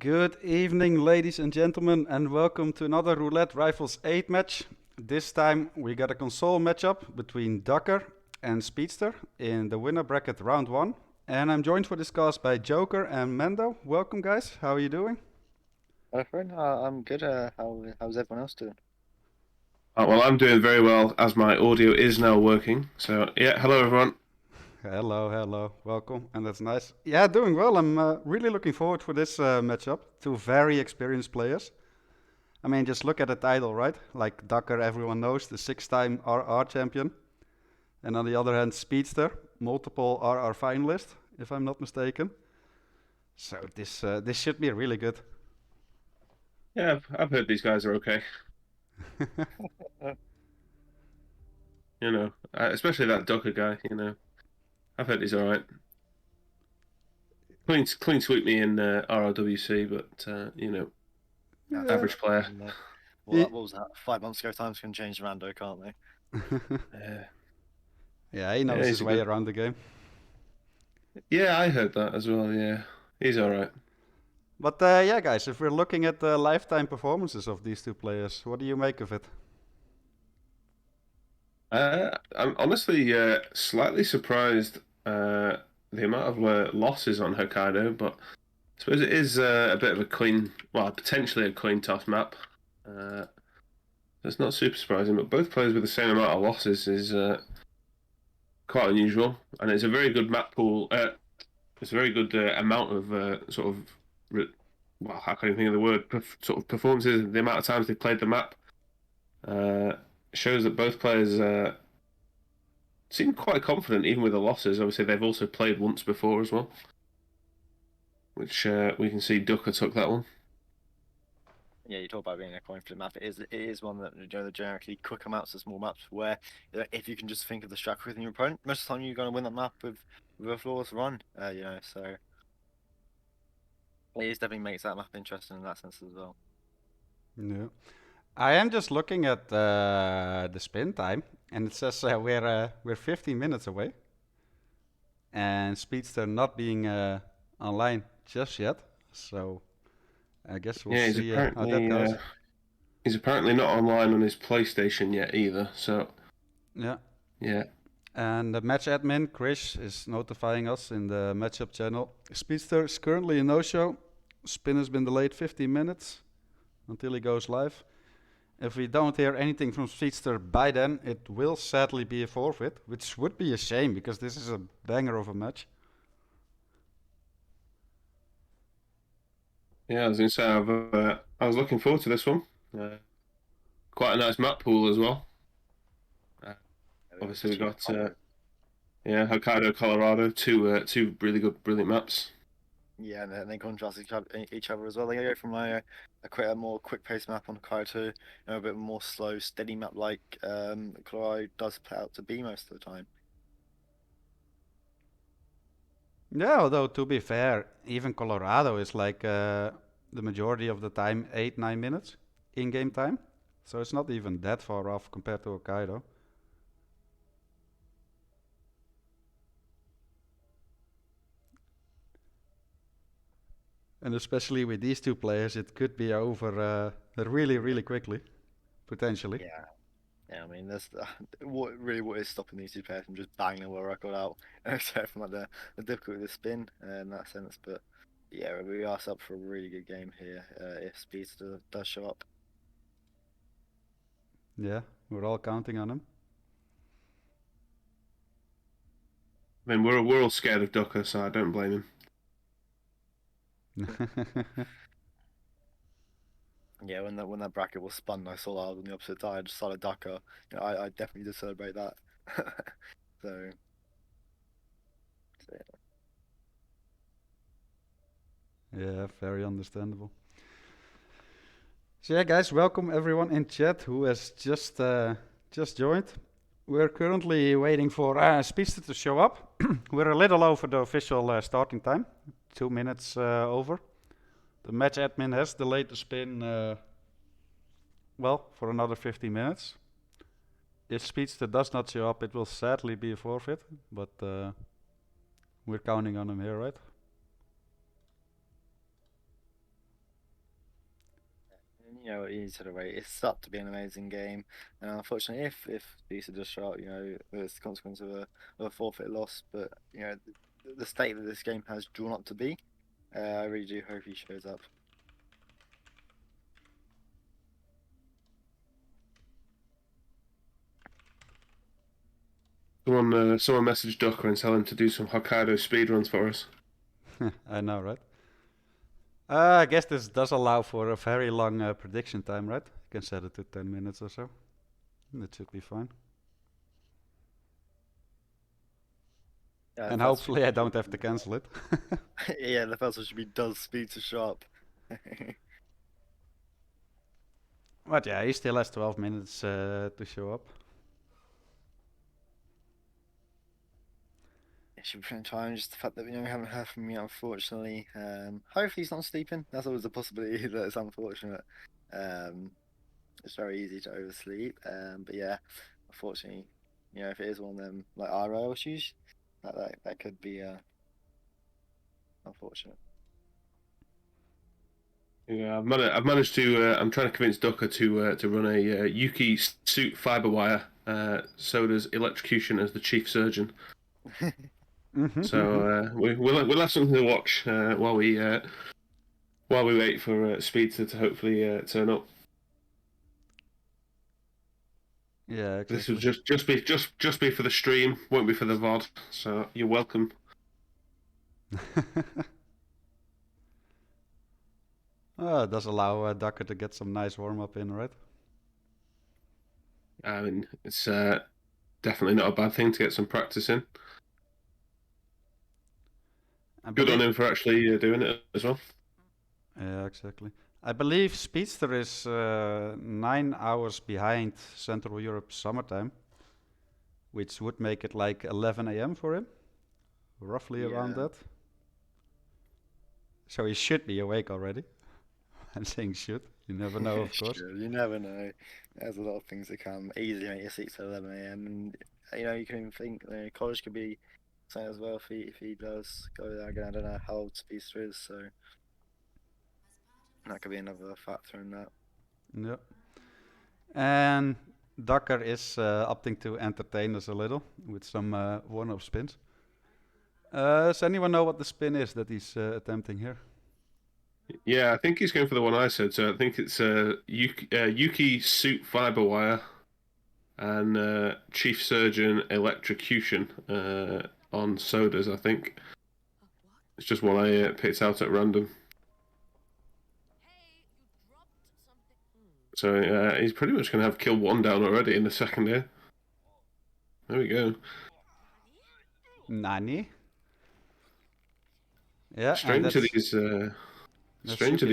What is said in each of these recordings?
Good evening, ladies and gentlemen, and welcome to another Roulette Rifles 8 match. This time we got a console matchup between Ducker and Speedster in the winner bracket round 1. And I'm joined for this cast by Joker and Mendo. Welcome, guys. How are you doing? Hello, friend. I'm good. How's everyone else doing? Well, I'm doing very well as my audio is now working. So, yeah, hello everyone. Hello, welcome, and that's nice. Yeah, doing well. I'm really looking forward for this matchup. Two very experienced players. I mean, just look at the title, right? Like Ducker, everyone knows, the 6-time RR champion. And on the other hand, Speedster, multiple RR finalist, if I'm not mistaken. So this should be really good. Yeah, I've heard these guys are okay. Especially that Docker guy. I've heard he's all right. Clean sweep me in RRWC, but Yeah. average player. And, Ye- what was that? 5 months ago, times can change rando, can't they? Yeah, yeah, he yeah, knows he's his a way good. around the game. Yeah, I heard that as well. Yeah, he's all right. But yeah, guys, if we're looking at the lifetime performances of these two players, what do you make of it? I'm honestly slightly surprised the amount of losses on Hokkaido, but I suppose it is a bit of a potentially a coin toss map. Uh, that's not super surprising, but both players with the same amount of losses is quite unusual, and it's a very good map pool. It's a very good amount of I can't even think of the word. Sort of performances. The amount of times they played the map uh, shows that both players seem quite confident, even with the losses. Obviously, they've also played once before as well, which we can see Ducker took that one. Yeah, you talk about being a coin flip map. It is one that the generically quicker maps are small maps where if you can just think of the strat within your opponent, most of the time you're going to win that map with a flawless run. So it is definitely makes that map interesting in that sense as well. Yeah. I am just looking at the spin time, and it says we're 15 minutes away, and Speedster not being online just yet. So I guess we'll Yeah, see how that goes. he's apparently not online on his PlayStation yet either. So Yeah. yeah, And the match admin, Chris, is notifying us in the matchup channel. Speedster is currently a no-show. Spin has been delayed 15 minutes until he goes live. If we don't hear anything from Speedster by then, it will sadly be a forfeit, which would be a shame because this is a banger of a match. yeah. I was going to say I was looking forward to this one. Quite a nice map pool as well. Uh, Yeah, Obviously, we two got Hokkaido, Colorado, two really good, brilliant maps. Yeah, and they contrast each other as well. They go from a more quick pace map on Kai to a bit more slow, steady map like Colorado does play out to be most of the time. Yeah, although to be fair, even Colorado is like the majority of the time 8-9 minutes in game time. So it's not even that far off compared to Hokkaido. And especially with these two players, it could be over really quickly, potentially. Yeah, yeah. I mean, that's what is stopping these two players from just banging the world record out, except from like the difficulty of the spin in that sense. But yeah, we are set up for a really good game here if Speedster does show up. Yeah, we're all counting on him. I mean, we're all scared of Ducker, so I don't blame him. Yeah, when that bracket was spun, I saw that I was on the opposite side, just started Ducker. I definitely did celebrate that. So, so Yeah, very understandable. So yeah, guys, welcome everyone in chat who has just joined. We're currently waiting for Speedster to show up. We're a little over the official starting time, 2 minutes over. The match admin has delayed the spin, well, for another 15 minutes. If Speedster does not show up, it will sadly be a forfeit, but we're counting on him here, right? you know, you need to rate. It's set up to be an amazing game, and unfortunately, if Speedster does show up, you know, there's the consequence of a forfeit loss. But you know, the state that this game has drawn up to be, I really do hope he shows up. Someone messaged Ducker and tell him to do some Hokkaido speedruns for us. I know, right? I guess this does allow for a very long prediction time, right? You can set it to 10 minutes or so. That should be fine. Yeah, And that's- hopefully I don't have to cancel it. yeah, the first one should be does Speedster show up? But yeah, he still has 12 minutes to show up. It should be put in time. Just the fact that we haven't heard from me, unfortunately. Hopefully he's not sleeping. That's always a possibility that it's unfortunate. It's very easy to oversleep. But yeah, unfortunately, you know, if it is one of them like RL issues, that could be unfortunate. Yeah, I've managed to. I'm trying to convince Ducker to run a Yuki suit fiber wire. So does electrocution as the chief surgeon. So we'll have something to watch while we wait for Speedster to hopefully turn up. Yeah, exactly. This will just be for the stream, won't be for the VOD. So you're welcome. It does allow Ducker to get some nice warm up in, right? I mean, it's definitely not a bad thing to get some practice in. Good on him for actually doing it as well. Yeah, exactly. I believe Speedster is 9 hours behind Central Europe summertime, which would make it like 11 a.m. for him, roughly around Yeah. that. So he should be awake already. I'm saying should. You never know, of course. Sure, you never know. There's a lot of things that come easily make your 6 to 11 a.m. And you know, you can even think college could be something as well if he does go there again. I don't know how old Speedster is, so that could be another factor in that. Yep. And Ducker is opting to entertain us a little with some one-off spins. Does anyone know what the spin is that he's attempting here? Yeah, I think he's going for the one I said. So I think it's Yuki suit fiber wire and chief surgeon electrocution on sodas. I think it's just one I picked out at random. So he's pretty much going to have kill one down already in the second here. There we go. Nani? Yeah, Strange that he's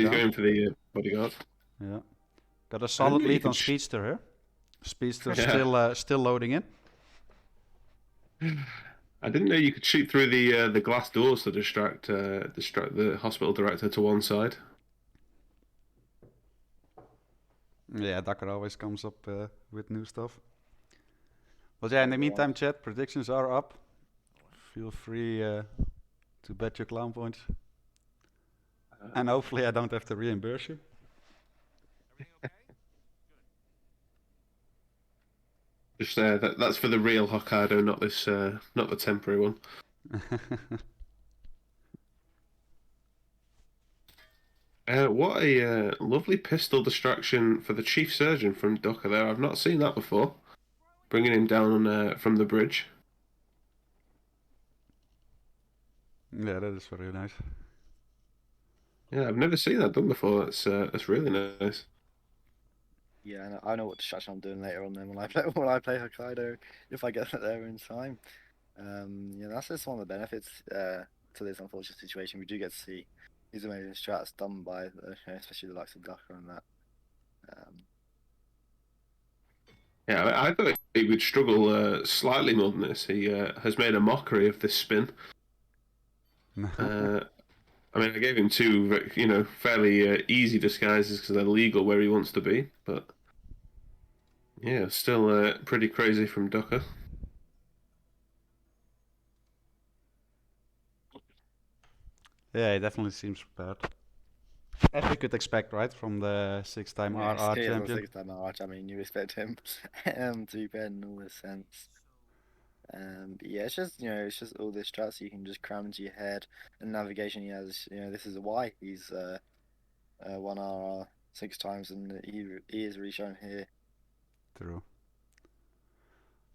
going for the bodyguard. Yeah, got a solid lead on Speedster here. Speedster still loading in. I didn't know you could shoot through the glass doors to distract the hospital director to one side. Yeah, Ducker always comes up with new stuff. But yeah, in the meantime, chat, predictions are up. Feel free to bet your clown points. And hopefully I don't have to reimburse you. Just that's for the real Hokkaido, not this, not the temporary one. What a lovely pistol distraction for the chief surgeon from Ducker there. I've not seen that before. Bringing him down from the bridge. Yeah, that is very nice. Yeah, I've never seen that done before. That's really nice. Yeah, I know what distraction I'm doing later on then when I play Hokkaido, if I get there in time. Yeah, that's just one of the benefits to this unfortunate situation. We do get to see these amazing strats done by especially the likes of Ducker and that. Yeah, I thought he would struggle slightly more than this. He has made a mockery of this spin. I mean, I gave him two, fairly easy disguises because they're legal where he wants to be, but yeah, still pretty crazy from Ducker. Yeah, he definitely seems prepared. As we could expect, right, from the 6-time Yes, RR he is a champion. 6-time arch. I mean, you expect him to be better in all this sense. But yeah, it's just it's just all this strats you can just cram into your head, and navigation he has. This is why he's won RR 6 times, and he is really shown here. True.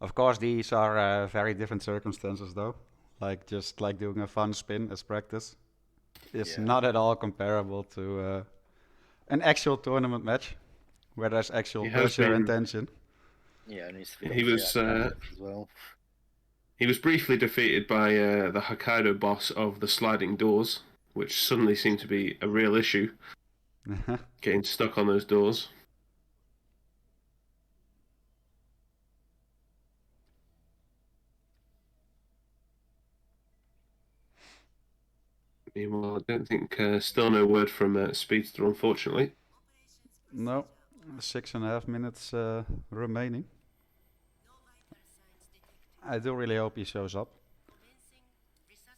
Of course, these are very different circumstances, though. Like just like doing a fun spin as practice, it's Yeah. not at all comparable to an actual tournament match where there's actual He has pressure and been. tension. Yeah, and he's He was. as well. He was briefly defeated by the Hokkaido boss of the sliding doors, which suddenly seemed to be a real issue. Getting stuck on those doors. Meanwhile, I don't think still no word from Speedster, unfortunately. No, 6.5 minutes remaining. I do really hope he shows up.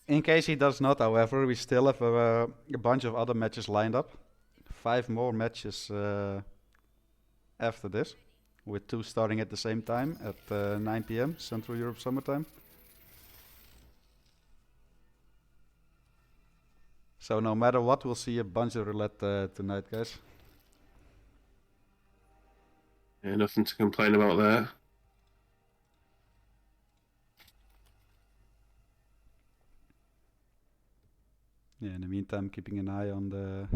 In case he does not, however, we still have a bunch of other matches lined up. 5 more matches after this, with 2 starting at the same time at 9 p.m. Central Europe summertime. So no matter what, we'll see a bunch of roulette tonight, guys. Yeah, nothing to complain about there. Yeah, in the meantime, keeping an eye on the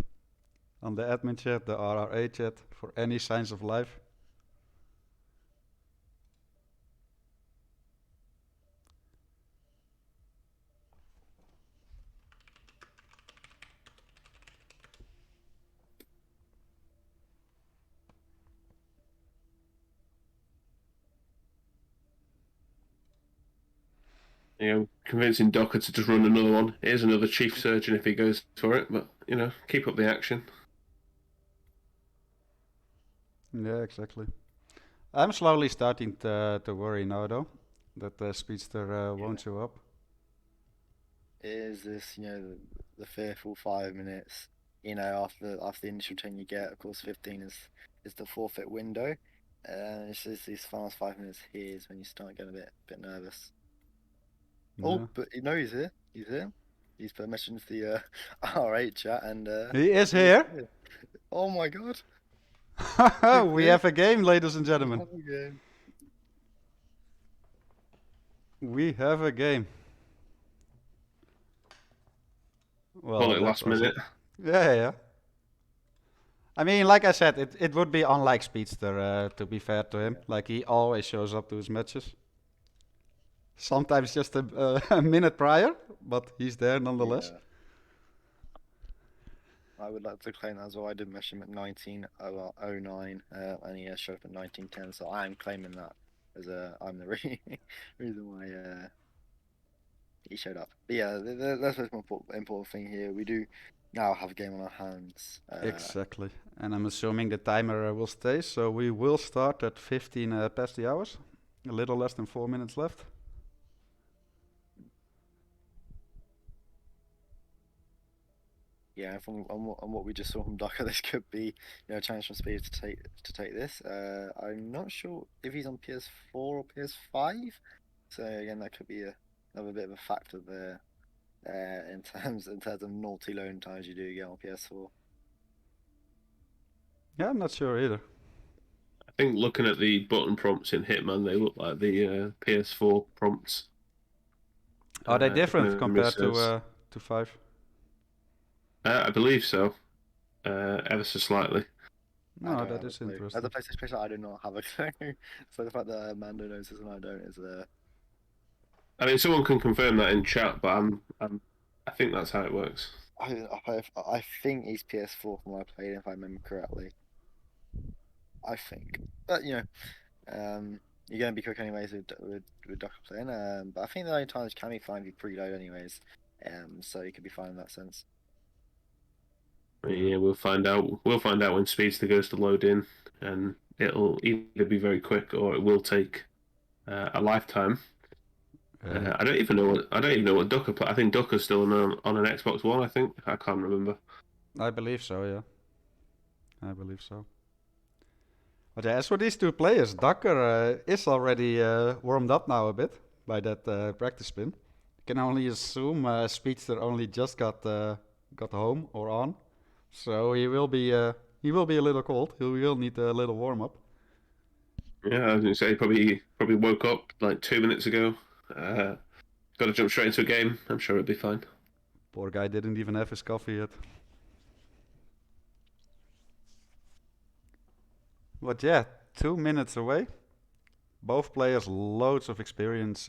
admin chat, the RR8 chat, for any signs of life. Convincing Docker to just run another one. Here's another chief surgeon if he goes for it, but keep up the action. Yeah, exactly. I'm slowly starting to worry now, though, that the Speedster won't show up. Is this the fearful 5 minutes? After the initial 10 you get, of course, 15 is the forfeit window. It's just these last 5 minutes here is when you start getting a bit nervous. Yeah. Oh, but he's here. He's here. He's put a message into the R8 chat, and He is here. Oh my god! We have a game, ladies and gentlemen. We have a game. Well, Call it last minute. Yeah. I mean, like I said, it would be unlike Speedster, to be fair to him. Like, he always shows up to his matches. Sometimes just a minute prior, but he's there nonetheless. Yeah. I would like to claim that as well. I did measure him at 19:09, and he showed up at 19:10. So I am claiming that as I'm the reason why he showed up. But yeah, that's the most important thing here. We do now have a game on our hands. Exactly. And I'm assuming the timer will stay, so we will start at 15 past the hours. A little less than 4 minutes left. Yeah, from on what we just saw from Docker, this could be a challenge from Speed to take this. I'm not sure if he's on PS4 or PS5, so again that could be another bit of a factor there. In terms of naughty loan times you do get on PS4. Yeah, I'm not sure either. I think looking at the button prompts in Hitman, they look like the PS4 prompts. Are they different compared to 5? I believe so. Ever so slightly. No, that is interesting. As a PlayStation player, I do not have a clue. So the fact that Mando knows this and I don't is I mean, someone can confirm that in chat, but I think that's how it works. I think he's PS4 from what I played, if I remember correctly. I think, but you're gonna be quick anyways with Docker playing. But I think the only times can be fine if you preload anyways. So you could be fine in that sense. Yeah, we'll find out. We'll find out when Speedster goes to load in, and it'll either be very quick or it will take a lifetime. I don't even know what Ducker play. I think Ducker's still on an Xbox One. I think I can't remember. I believe so, yeah. I believe so. But yeah, as for these two players, Ducker is already warmed up now a bit by that practice spin. You can only assume Speedster only just got home or on, so he will be a little cold. He will need a little warm up. Yeah, I was going to say probably woke up like 2 minutes ago. Got to jump straight into a game. I'm sure it'll be fine. Poor guy didn't even have his coffee yet. But yeah, 2 minutes away. Both players loads of experience.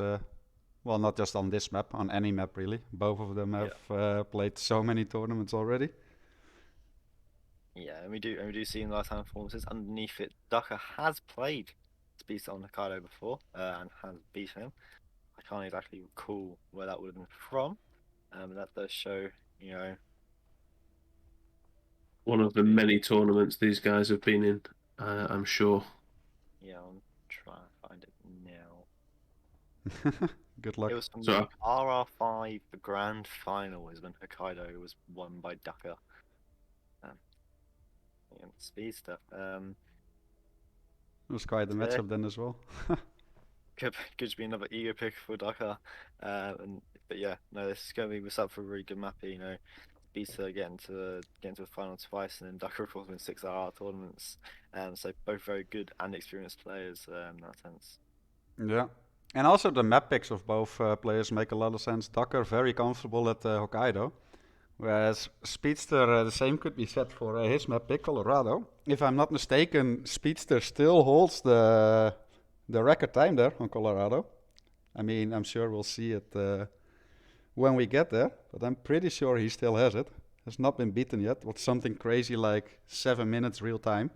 Well, not just on this map, on any map really. Both of them have played so many tournaments already. Yeah, and we do see in lifetime performances underneath it. Ducker has played Speedster on Hokkaido before and has beaten him. I can't exactly recall where that would have been from. That does show, you know, One of the many tournaments these guys have been in, I'm sure. yeah, I'm trying to find it now. Good luck. It was from So the RR5, the grand final is when Hokkaido was won by Ducker. And Speedster. It was quite a Today. matchup then as well. Could be another ego pick for Ducker. But yeah, no, this is going to be up for a really good map. You know, Speedster getting to the final twice, and then Ducker of course in 6 RR tournaments. So both very good and experienced players in that sense. Yeah. And also the map picks of both players make a lot of sense. Ducker very comfortable at Hokkaido. Whereas Speedster, the same could be said for his map pick, Colorado. If I'm not mistaken, Speedster still holds the record time there on Colorado. I mean, I'm sure we'll see it when we get there, but I'm pretty sure he still has it. Has not been beaten yet. What's something crazy like 7 minutes real time?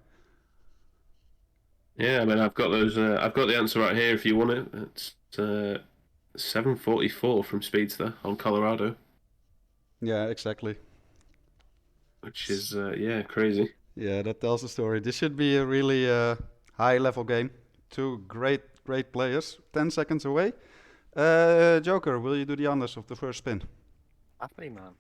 Yeah, I mean, I've got those. I've got the answer right here if you want it. It's 7:44 from Speedster on Colorado, Yeah, exactly. which is yeah, crazy. Yeah, that tells the story. This should be a really high level game. Two great players. 10 seconds away. Joker, will you do the honors of the first spin? Happily, man.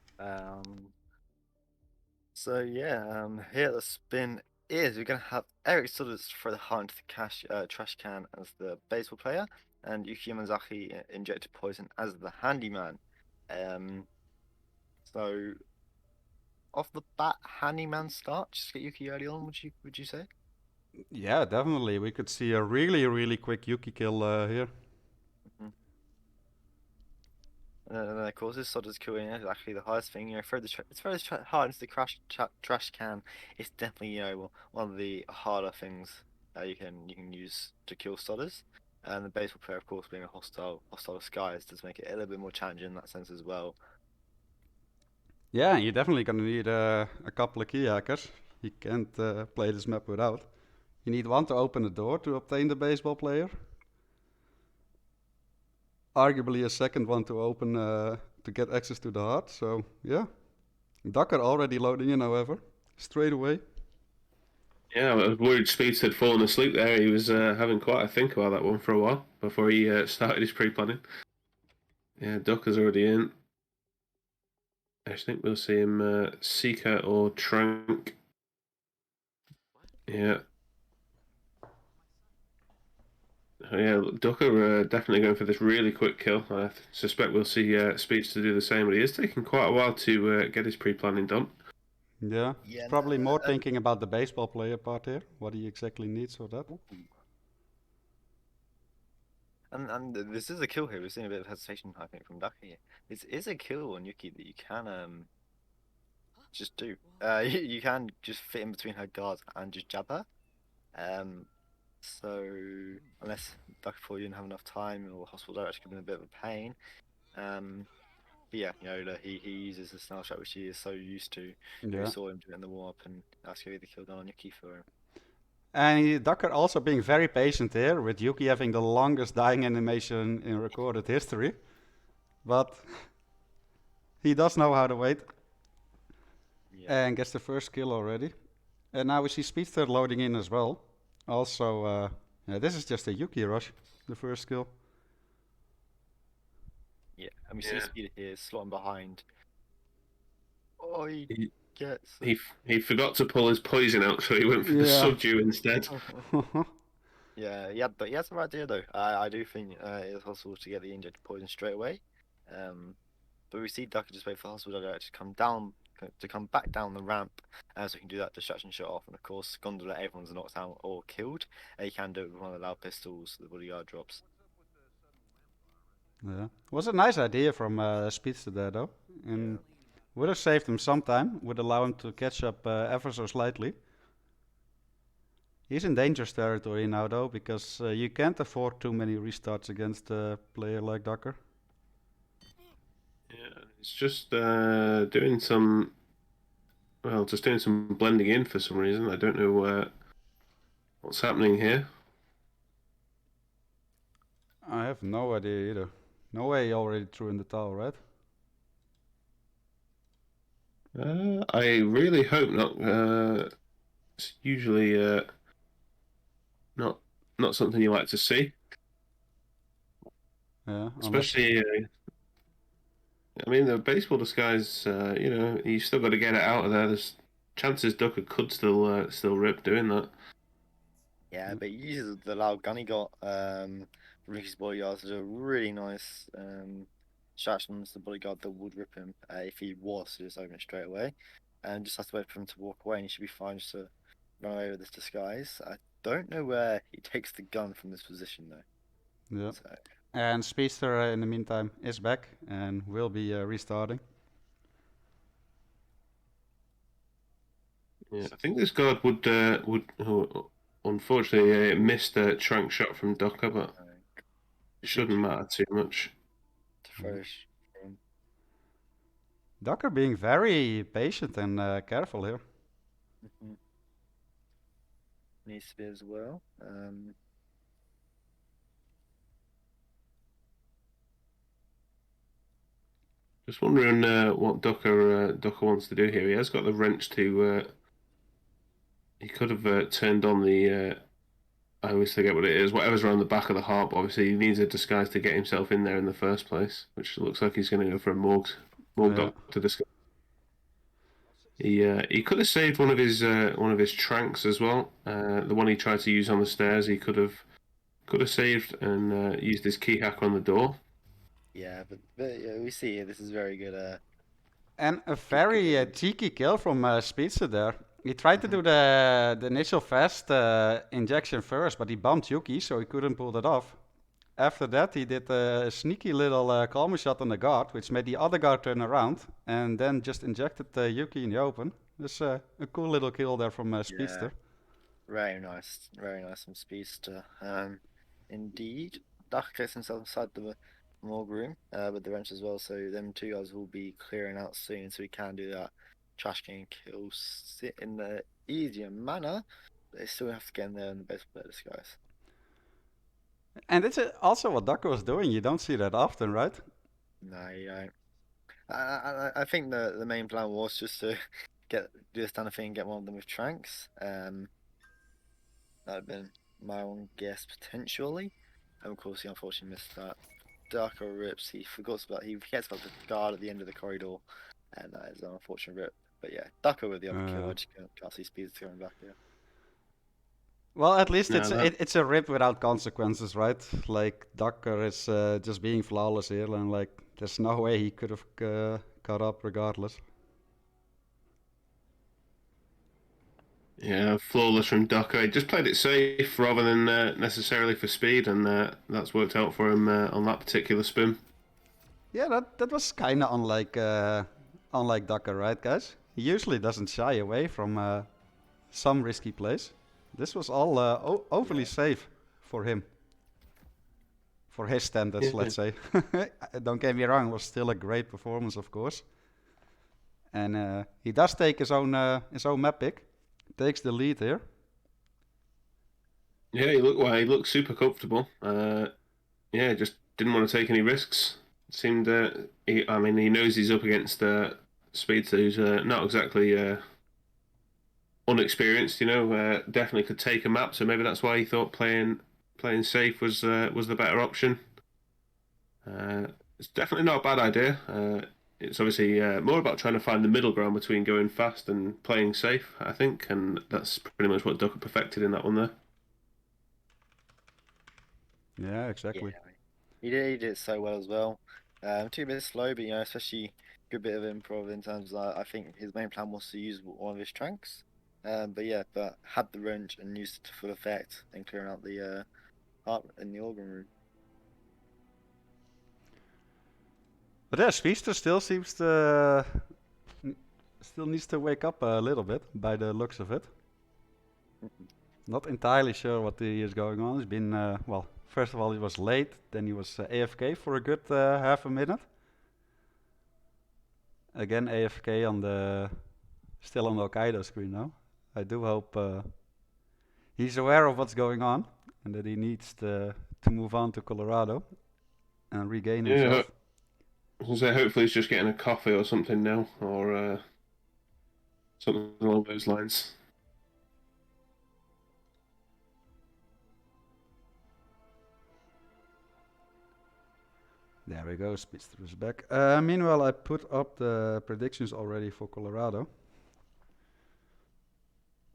So yeah, here the spin is we're gonna have Eric Sudders throw the heart into the trash can as the baseball player, and Yuki Yamazaki injected poison as the handyman. So off the bat, handyman start. Just get Yuki early on. Would you say? Yeah, definitely. We could see a really quick Yuki kill here. Mhm. And then of course, this Sudders killing is actually the hardest thing. You know, throw this heart into the trash can. It's definitely one of the harder things that you can use to kill Sudders. And the baseball player, of course, being a hostile disguise, does make it a little bit more challenging in that sense as well. Yeah, you're definitely gonna need a couple of key hackers. You can't play this map without. You need one to open the door to obtain the baseball player. Arguably a second one to open to get access to the heart. So yeah, Ducker already loading in, however, straight away. Yeah, I was worried Speedster had fallen asleep there. He was having quite a think about that one for a while before he started his pre-planning. Yeah, Ducker's already in. I think we'll see him Seeker or Trank. Yeah. Yeah, Ducker definitely going for this really quick kill. I suspect we'll see Speedster do the same, but he is taking quite a while to get his pre-planning done. Yeah, Yeah, he's probably more thinking about the baseball player part here, what he exactly needs for that. And this is a kill here. We're seeing a bit of hesitation, I think, from Ducker here. This is a kill on Yuki that you can just do. You can just fit in between her guards and just jab her. So unless Duck for you didn't have enough time or hospital director could be a bit of a pain. But yeah, he uses the snarl shot which he is so used to. Yeah. We saw him do it in the warm up, and that's gonna be the kill down on Yuki for him. And Ducker also being very patient here, with Yuki having the longest dying animation in recorded history. But he does know how to wait. Yeah. And gets the first kill already. And now we see Speedster loading in as well. Also, yeah, this is just a Yuki rush, the first kill. Yeah, and we see Speed here slotting behind. Oh, gets. He forgot to pull his poison out, so he went for the Yeah. subdue instead. Yeah, he has the right idea though. I do think it's possible to get the injected poison straight away. But we see Ducker just wait for the hospital doggo to come down, to come back down the ramp, so he can do that distraction shot off. And of course, Gondola, everyone's knocked out or killed. He can do it with one of the loud pistols the bodyguard drops. Yeah. Was a nice idea from Speedster there though. And would have saved him some time, would allow him to catch up ever so slightly. He's in dangerous territory now though, because you can't afford too many restarts against a player like Ducker. Yeah, it's just doing some blending in for some reason. I don't know what's happening here. I have no idea either. No way he already threw in the towel, right? I really hope not. It's usually not something you like to see, Yeah. especially. I mean, the baseball disguise. You still got to get it out of there. There's chances Ducker could still rip doing that. Yeah, but he uses the loud gun he got from his bodyguard to do a really nice distraction to the bodyguard that would rip him if he was to just open it straight away. And just has to wait for him to walk away, and he should be fine just to run away with this disguise. I don't know where he takes the gun from this position though. Yeah. So, And Speedster in the meantime is back and will be restarting. Yeah, I think this guard would unfortunately missed a trank shot from Ducker, but it shouldn't matter too much. to first. Ducker being very patient and careful here. Needs to be as well. Just wondering what Ducker wants to do here. He has got the wrench to. He could have turned on the. I always forget what it is. Whatever's around the back of the heart. But obviously, he needs a disguise to get himself in there in the first place, which looks like he's going to go for a morgue doctor disguise. He could have saved one of his tranks as well. The one he tried to use on the stairs, he could have saved and used his key hack on the door. Yeah, but yeah, we see this is very good. And a very cheeky kill from Speedster there. He tried to do the initial fast injection first, but he bumped Yuki, so he couldn't pull that off. After that, he did a sneaky little calmer shot on the guard, which made the other guard turn around, and then just injected Yuki in the open. That's a cool little kill there from Speedster. Very nice from Speedster. Indeed, Duck gets himself inside the morgue room with the wrench as well, so them two guys will be clearing out soon, so we can do that trash can kill sit in the easier manner. But they still have to get in there in the best player disguise. And it's also what Ducker was doing. You don't see that often, right? No, you don't. I think the main plan was just to do this kind of thing and get one of them with tranks. That would have been my own guess potentially. And of course he unfortunately missed that. Ducker rips, he forgets about the guard at the end of the corridor, and that is an unfortunate rip. But yeah, Ducker with the other kill. I just can't see Speedster coming back here. Well, at least it's a rip without consequences, right? Like Ducker is just being flawless here, and like there's no way he could have caught up regardless. Yeah, flawless from Ducker. He just played it safe rather than necessarily for speed, and that's worked out for him on that particular spin. Yeah, that was kind of unlike Ducker, right, guys? He usually doesn't shy away from some risky plays. This was all overly safe for him. For his standards, let's say. Don't get me wrong, it was still a great performance, of course. And he does take his own map pick. Takes the lead here. Yeah, he looked super comfortable. Just didn't want to take any risks. Seemed, he knows he's up against Speedster, who's not exactly unexperienced. Definitely could take a map. So maybe that's why he thought playing safe was the better option. It's definitely not a bad idea. it's obviously more about trying to find the middle ground between going fast and playing safe, I think, and that's pretty much what Ducker perfected in that one there. Yeah, exactly. Yeah, he did it so well as well. Took a bit slow, but especially good bit of improv in terms of I think his main plan was to use one of his trunks. But had the wrench and used it to full effect and clearing out the heart in the organ room. But yeah, Speedster still seems to still needs to wake up a little bit by the looks of it. Not entirely sure what he is going on. He's been well. First of all, he was late. Then he was AFK for a good half a minute. Again, AFK on the still on the Hokkaido screen now. I do hope he's aware of what's going on and that he needs to move on to Colorado and regain Yeah, himself. I was gonna say hopefully he's just getting a coffee or something now, or something along those lines. There we go, Speedster is back. Meanwhile, I put up the predictions already for Colorado.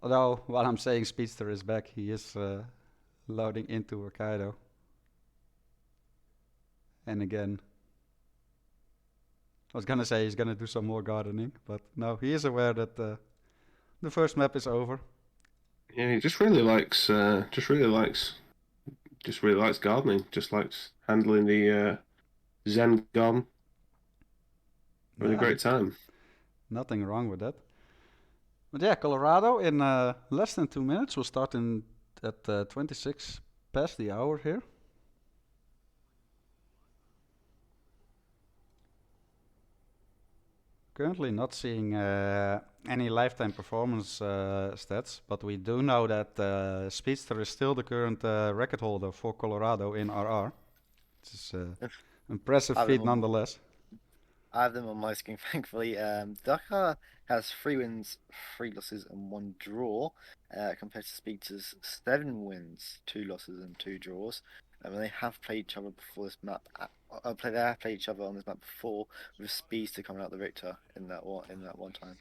Although, while I'm saying Speedster is back, he is loading into Hokkaido. And again, I was gonna say he's gonna do some more gardening, but no, he is aware that the first map is over. Yeah, he just really likes, gardening. Just likes handling the Zen garden. Having a Yeah, great time. nothing wrong with that. But yeah, Colorado in less than 2 minutes. We'll start in at 26 past the hour here. Currently not seeing any lifetime performance stats, but we do know that Speedster is still the current record holder for Colorado in RR. It's an impressive I have feat them on, nonetheless. I have them on my screen, thankfully. Dakar has 3 wins, 3 losses, and 1 draw, compared to Speedster's 7 wins, 2 losses, and 2 draws. And they have played each other before this map. They have played each other on this map before, with Speedster coming out the victor in that one time.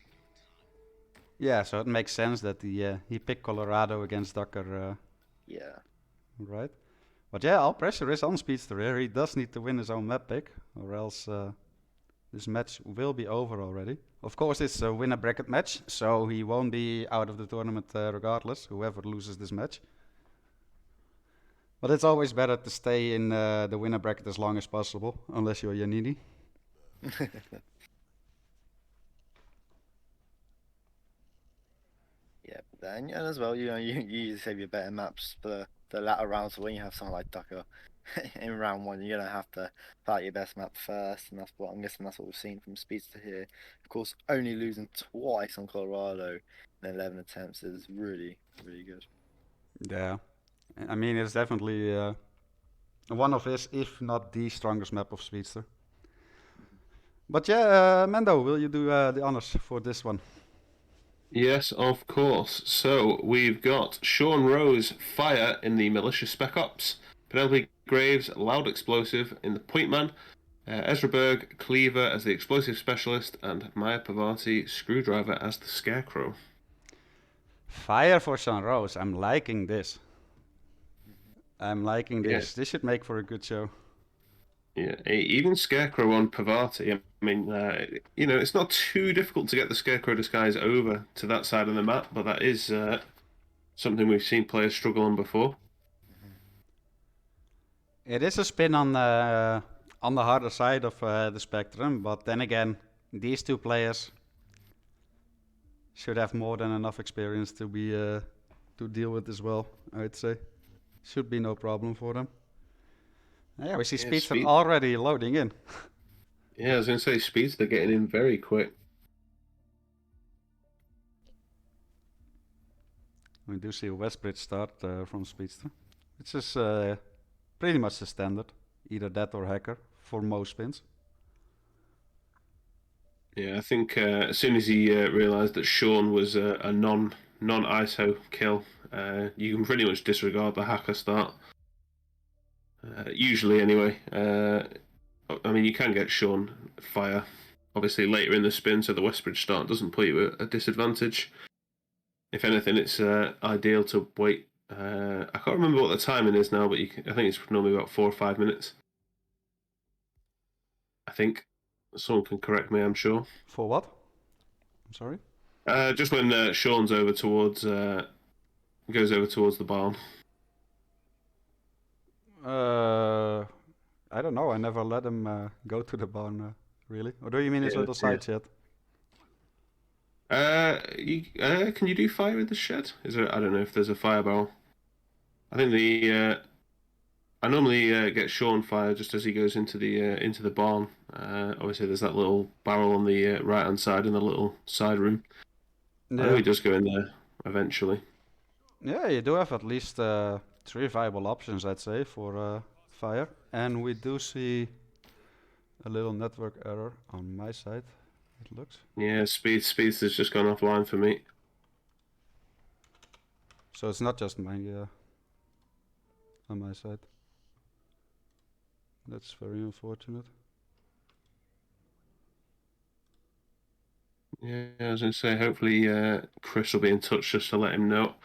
Yeah, so it makes sense that he picked Colorado against Dakar, Yeah. right? But yeah, all pressure is on Speedster here. He does need to win his own map pick, or else this match will be over already. Of course, it's a winner bracket match, so he won't be out of the tournament regardless, whoever loses this match. But it's always better to stay in the winner bracket as long as possible, unless you're Yanini. Yeah, but then and as well, you usually save your better maps for the latter rounds. So when you have someone like Ducker in round one, you're gonna have to fight your best map first, and I'm guessing that's what we've seen from Speedster here. Of course, only losing twice on Colorado in 11 attempts is really, really good. Yeah, I mean it's definitely one of his, if not the strongest map of Speedster. But yeah, Mendo, will you do the honors for this one? Yes, of course. So we've got Sean Rose, Fire in the Militia Spec Ops, Penelope Graves, Loud Explosive in the Point Man, Ezra Berg, Cleaver as the Explosive Specialist, and Maya Pavati, Screwdriver as the Scarecrow. Fire for Sean Rose. I'm liking this. I'm liking this. This should make for a good show. Yeah, even Scarecrow on Pavati. I mean, it's not too difficult to get the Scarecrow disguise over to that side of the map, but that is something we've seen players struggle on before. It is a spin on the harder side of the spectrum, but then again, these two players should have more than enough experience to be to deal with as well. I'd say should be no problem for them. Yeah, we see Speedster already loading in. Yeah, I was going to say Speedster getting in very quick. We do see a Westbridge start from Speedster, which is pretty much the standard, either that or Hacker for most spins. Yeah, I think as soon as he realised that Sean was a non-ISO kill, you can pretty much disregard the Hacker start. Usually, anyway. I mean, you can get Sean Fire obviously later in the spin, so the westbridge start doesn't put you at a disadvantage. If anything, it's ideal to wait. I can't remember what the timing is now, but I think it's normally about 4 or 5 minutes. I think someone can correct me. I'm sure. For what? I'm sorry. Just when Sean's over towards goes over towards the barn. I don't know. I never let him go to the barn, really. Or do you mean his little side shed? Can you do fire in the shed? Is there? I don't know if there's a fire barrel. I think I normally get Sean fire just as he goes into the barn. Obviously, there's that little barrel on the right hand side in the little side room. I know he does go in there eventually. Yeah, you do have at least 3 viable options, I'd say, for fire. And we do see a little network error on my side, it looks. Yeah, Speedster's just gone offline for me. So it's not just on my side. That's very unfortunate. Yeah, I was going to say, hopefully Chris will be in touch just to let him know.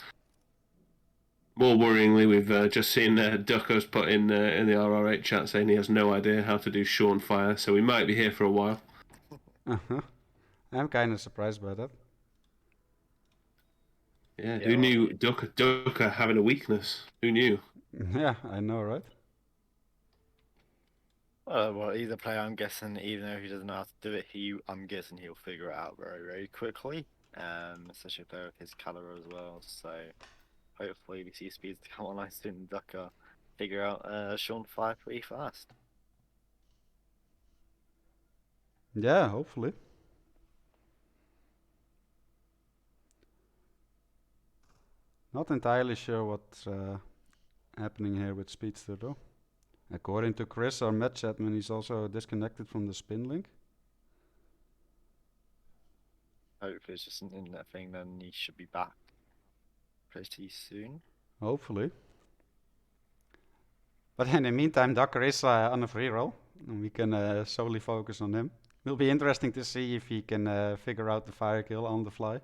More worryingly, we've just seen Ducko's put in the RR8 chat saying he has no idea how to do Sean fire, so we might be here for a while. I'm kind of surprised by that. Yeah, who knew Ducka having a weakness? Who knew? Yeah, I know, right? Well, either player, I'm guessing, even though he doesn't know how to do it, I'm guessing he'll figure it out very, very quickly. Especially a player with his colour as well. So hopefully we see speeds to come online soon and Ducker figure out Sean fire pretty fast. Yeah, hopefully. Not entirely sure what's happening here with Speedster though. According to Chris, our match admin, he's also disconnected from the spin link. Hopefully it's just an internet thing, then he should be back pretty soon. Hopefully. But in the meantime, Docker is on a free roll, and we can solely focus on him. Will be interesting to see if he can figure out the fire kill on the fly.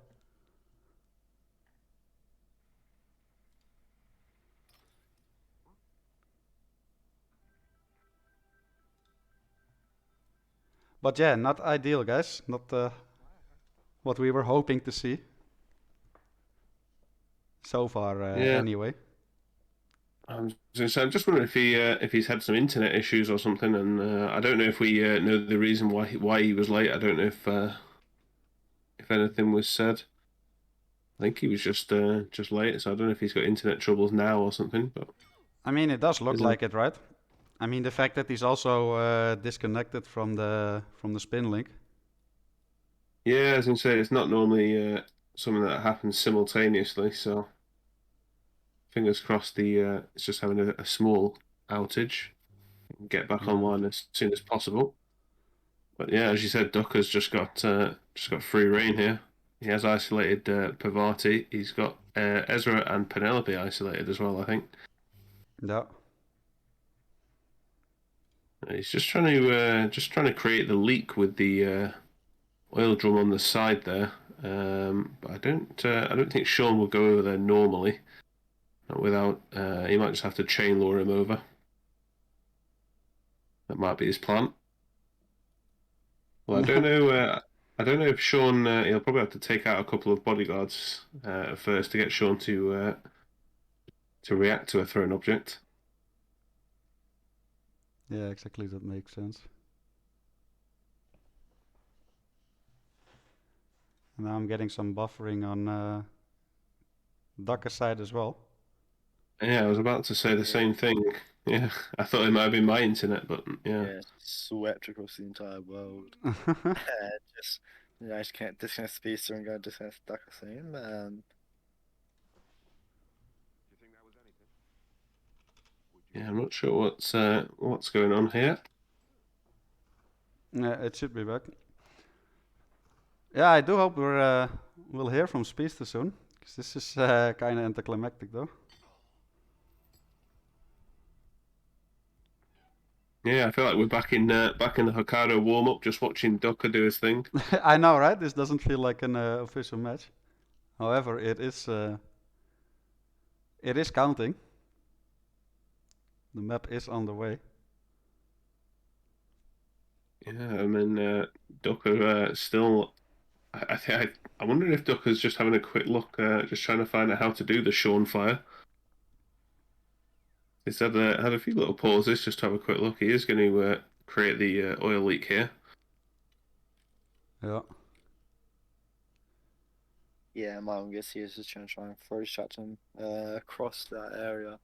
But yeah, not ideal, guys. Not what we were hoping to see. So far, anyway. I'm just wondering if he's had some internet issues or something, and I don't know if we know the reason why he was late. I don't know if anything was said. I think he was just late, so I don't know if he's got internet troubles now or something. But I mean, it does look like it, right? I mean, the fact that he's also disconnected from the spin link. Yeah, as I say, it's not normally something that happens simultaneously. So fingers crossed, it's just having a small outage. Get back online as soon as possible. But yeah, as you said, Ducker's just got free reign here. He has isolated Pavati. He's got Ezra and Penelope isolated as well, I think. Yeah. He's just trying to create the leak with the oil drum on the side there. But I don't think Sean will go over there normally. Not without he might just have to chain lure him over. That might be his plan. Well, I don't know. I don't know if Sean. He'll probably have to take out a couple of bodyguards first to get Sean to react to a thrown object. Yeah, exactly. That makes sense. And now I'm getting some buffering on Dakka's side as well. Yeah, I was about to say the same thing. Yeah, I thought it might have been my internet, but yeah. Yeah, swept across the entire world. I just can't disconnect Speedster and go disconnect Ducker soon, man. Yeah, I'm not sure what's going on here. Yeah, it should be back. Yeah, I do hope we'll hear from Speedster soon, because this is kind of anticlimactic though. Yeah, I feel like we're back in the Hokkaido warm up, just watching Doka do his thing. I know, right? This doesn't feel like an official match. However, it is counting. The map is on the way. Yeah, I mean, Doka still. I wonder if Doka's just having a quick look, just trying to find out how to do the Sean fire. He's had a few little pauses just to have a quick look. He is going to create the oil leak here. Yeah. Yeah, my own guess he is just trying to throw shot him across that area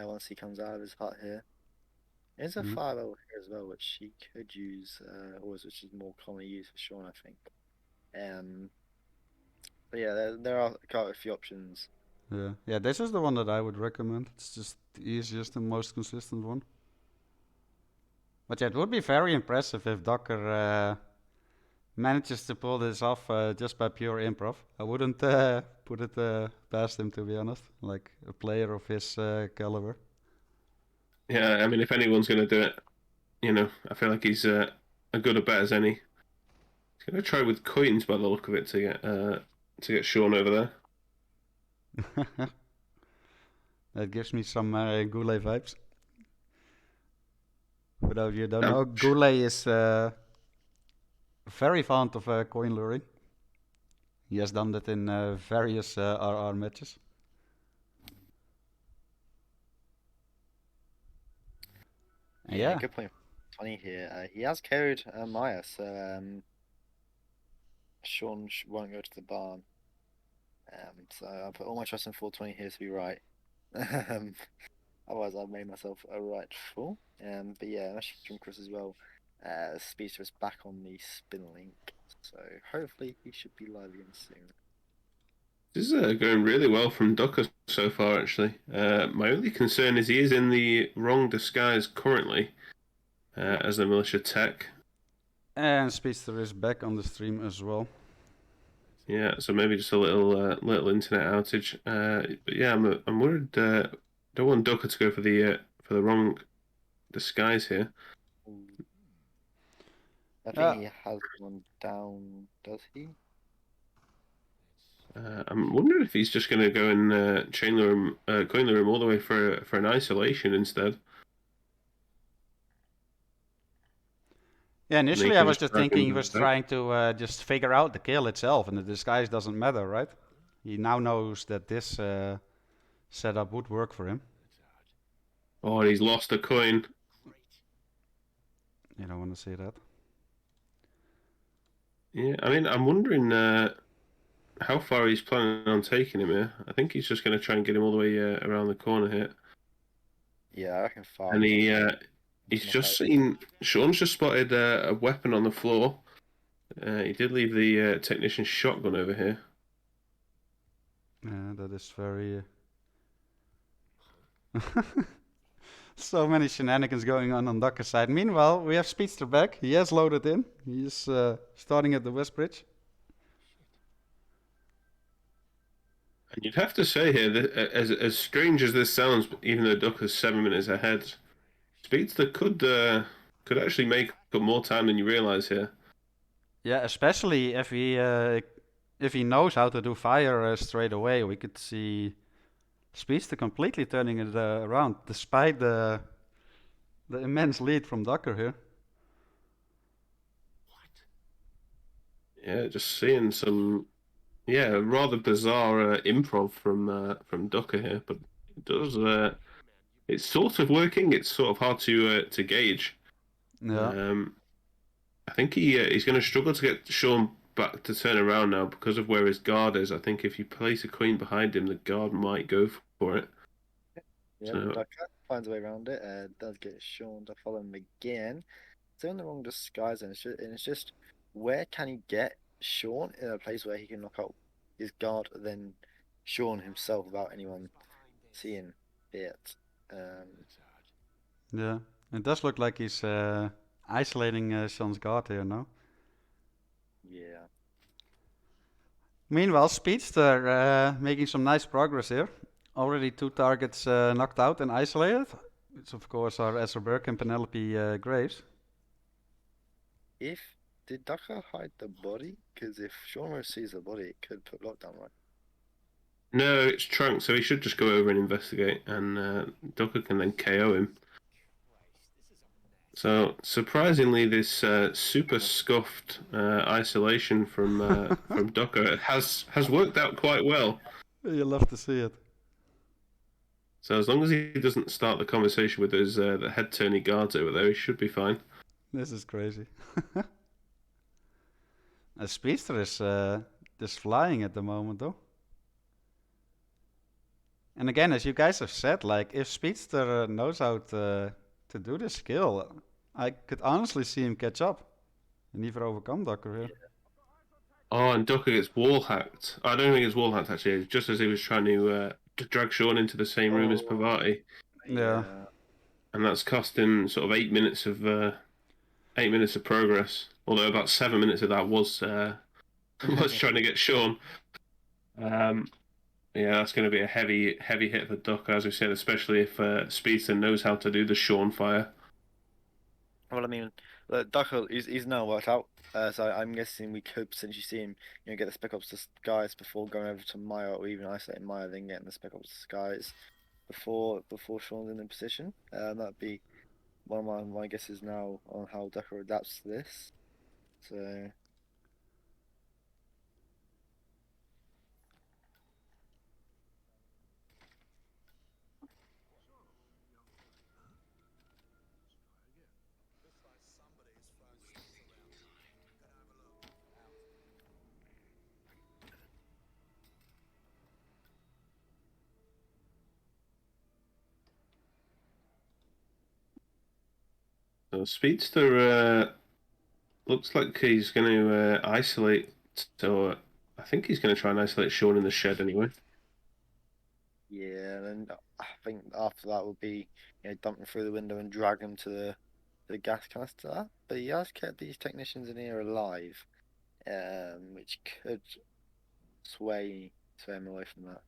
once he comes out of his hut here. There's a Mhm. 5 here as well, which he could use, which is more commonly used for Sean, I think. But yeah, there are quite a few options. Yeah. Yeah, this is the one that I would recommend. It's just the easiest and most consistent one. But yeah, it would be very impressive if Docker manages to pull this off just by pure improv. I wouldn't put it past him, to be honest. Like a player of his caliber. Yeah, I mean, if anyone's going to do it, I feel like he's as good a bet as any. He's going to try with coins by the look of it to get Sean over there. That gives me some Goulet vibes. For those of you who don't Um, know, Goulet is very fond of coin luring. He has done that in various RR matches. Yeah, Yeah. good point. 20 here. He has carried Maya, so Sean won't go to the barn. So I put all my trust in 420 here to be right. Otherwise, I've made myself a right fool. But yeah, actually from Chris as well. Speedster is back on the spin link, so hopefully he should be live again soon. This is going really well from Ducker so far, actually. My only concern is he is in the wrong disguise currently as the militia tech. And Speedster is back on the stream as well. Yeah, so maybe just a little internet outage. But yeah, I'm worried. Don't want Ducker to go for the wrong disguise here. I think he has one down, does he? I'm wondering if he's just going to go and coin lure him all the way for an isolation instead. Yeah, initially I was just drag thinking he him was back. trying to just figure out the kill itself, and the disguise doesn't matter, right? He now knows that this setup would work for him. Oh, and he's lost a coin. You don't want to see that. Yeah, I mean, I'm wondering how far he's planning on taking him here. I think he's just going to try and get him all the way around the corner here. Yeah, I reckon 5. And he's just seen Sean's just spotted a weapon on the floor. He did leave the technician's shotgun over here. Yeah, that is very. So many shenanigans going on Docker's side. Meanwhile, we have Speedster back. He has loaded in. He's starting at the West Bridge. And you'd have to say here that as strange as this sounds, even though Ducker's 7 minutes ahead, Speedster could actually make up more time than you realise here. Yeah, especially if he knows how to do fire straight away. We could see Speedster completely turning it around, despite the immense lead from Docker here. Yeah, just seeing some rather bizarre improv from Ducker here, but it does it's sort of working. It's sort of hard to gauge. Yeah. I think he's going to struggle to get Sean back to turn around now because of where his guard is. I think if you place a queen behind him, the guard might go for it. Yeah, So- Ducker finds a way around it. Does get Sean to follow him again. Still in the wrong disguise, and it's just where can he get Sean in a place where he can knock out his guard, then Sean himself without anyone seeing it. Yeah. It does look like he's isolating Sean's guard here now. Yeah. Meanwhile, Speedster making some nice progress here. Already 2 targets knocked out and isolated. It's of course our Ezra Burke and Penelope Graves. Did Ducker hide the body? Because if Sean sees the body, it could put lockdown, right? No, it's Trunk, so he should just go over and investigate, and Ducker can then KO him. So surprisingly, this super scuffed isolation from Ducker has worked out quite well. You love to see it. So as long as he doesn't start the conversation with those the head turny guards over there, he should be fine. This is crazy. A Speedster is just flying at the moment, though. And again, as you guys have said, like if Speedster knows how to do this skill, I could honestly see him catch up and even overcome Ducker here. Oh, and Ducker gets wall hacked. I don't think it's wall hacked actually. Just as he was trying to drag Sean into the same room as Pavati, Yeah. and that's cost him sort of 8 minutes of progress. Although about 7 minutes of that was was trying to get Sean. Yeah, that's going to be a heavy hit for Ducker, as we said, especially if Speedster knows how to do the Sean fire. Well, I mean, Ducker he's now worked out, so I'm guessing we could potentially see him, get the Spec Ops disguise before going over to Maya, or even isolating Maya, then getting the Spec Ops disguise before Sean's in the position. That'd be one of my guesses now on how Ducker adapts to this. So. So Speedster looks like he's going to isolate. So I think he's going to try and isolate Sean in the shed anyway. Yeah, and I think after that would be, dump him through the window and drag him to the gas canister. But he has kept these technicians in here alive, which could sway him away from that.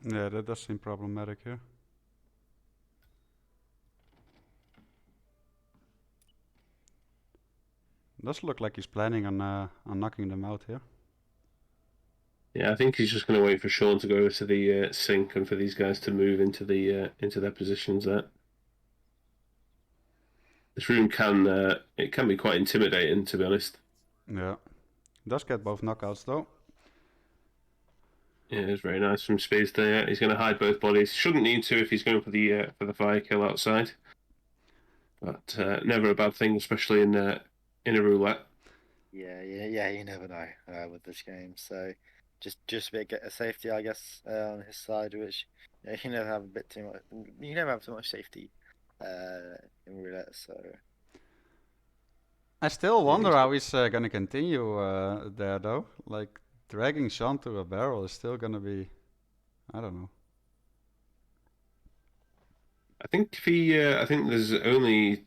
Yeah, that does seem problematic here. Does look like he's planning on knocking them out here. Yeah, I think he's just going to wait for Sean to go over to the sink and for these guys to move into their positions there. This room can be quite intimidating, to be honest. Yeah, does get both knockouts though. Yeah, it's very nice from Speedster. Yeah, he's going to hide both bodies. Shouldn't need to if he's going for the fire kill outside. But never a bad thing, especially in a roulette. Yeah, you never know with this game. So just a bit of safety, I guess, on his side, which you never have a bit too much. You never have too much safety in roulette. So I still wonder how he's gonna continue there though. Like dragging Sean to a barrel is still gonna be, I don't know. I think I think there's only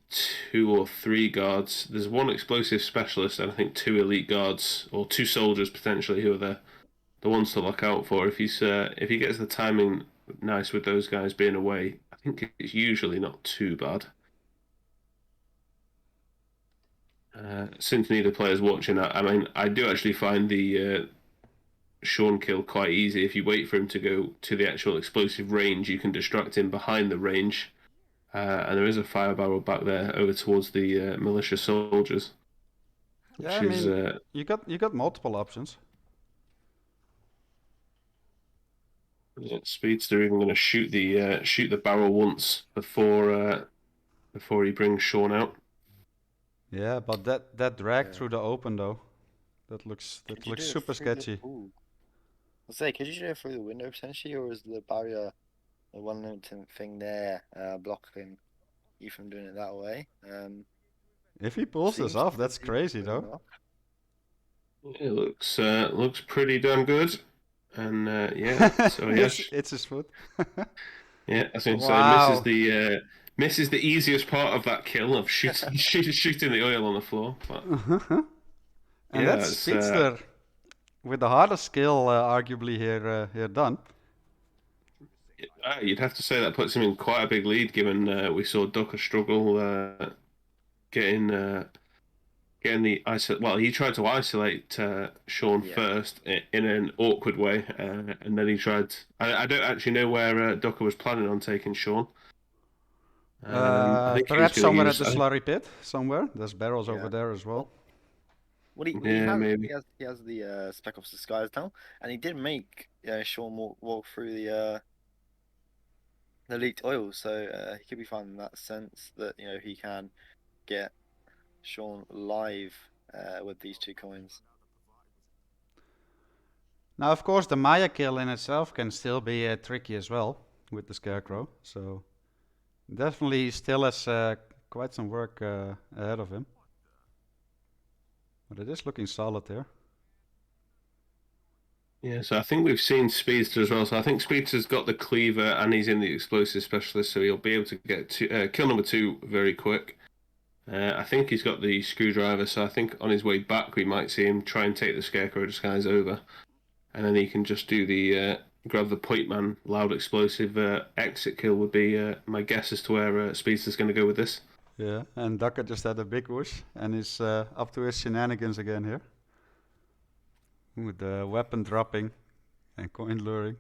2 or 3 guards. There's 1 explosive specialist and I think 2 elite guards or 2 soldiers potentially who are the ones to look out for. If he gets the timing nice with those guys being away, I think it's usually not too bad. Since neither player's watching, I mean, I do actually find the Sean kill quite easy. If you wait for him to go to the actual explosive range, you can distract him behind the range. And there is a fire barrel back there over towards the militia soldiers. Yeah, I mean, you got multiple options. Speedster even going to shoot the barrel once before he brings Sean out. Yeah, but that drag through the open though, that looks super sketchy. I'll say, could you do it through the window potentially, or is the barrier, the one limiting thing there, blocking you from doing it that way? If he pulls this off, that's crazy though. It looks pretty damn good, and yeah, so yes, it's his foot. Yeah, I was going to say misses the easiest part of that kill of shooting the oil on the floor. But and yeah, that's Speedster with the hardest skill, arguably here done. You'd have to say that puts him in quite a big lead, given we saw Ducker struggle getting getting the isolate. Well, he tried to isolate Sean Yeah. first in an awkward way, and then he tried. I don't actually know where Ducker was planning on taking Sean. I think he was Perhaps going to somewhere at use. the slurry pit, somewhere. There's barrels over Yeah. there as well. Well, he Yeah, has maybe. he has the Spec Ops Disguise now, and he did make Sean walk through the leaked oil, so he could be fine in that sense that he can get Sean live with these 2 coins. Now, of course, the Maya kill in itself can still be tricky as well with the Scarecrow. So definitely still has quite some work ahead of him. But it is looking solid here. Yeah, so I think we've seen Speedster as well. So I think Speedster's got the cleaver and he's in the explosive specialist, so he'll be able to get kill number 2 very quick. I think he's got the screwdriver, so I think on his way back we might see him try and take the Scarecrow disguise over, and then he can just do the grab the point man loud explosive exit kill would be my guess as to where Speedster's going to go with this. Yeah, and Ducker just had a big whoosh and is up to his shenanigans again here. With the weapon dropping and coin luring.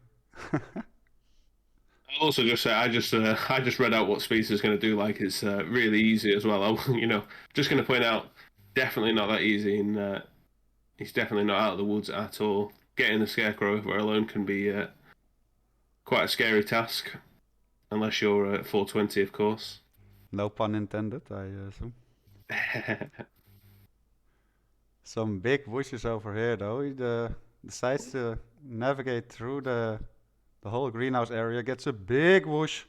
I'll also just say I just read out what Speedster's going to do. Like it's really easy as well. Just going to point out, definitely not that easy, and he's definitely not out of the woods at all. Getting the Scarecrow over alone can be quite a scary task, unless you're at 420, of course. No pun intended, I assume. Some big whooshes over here though. He decides to navigate through the whole greenhouse area, gets a big whoosh.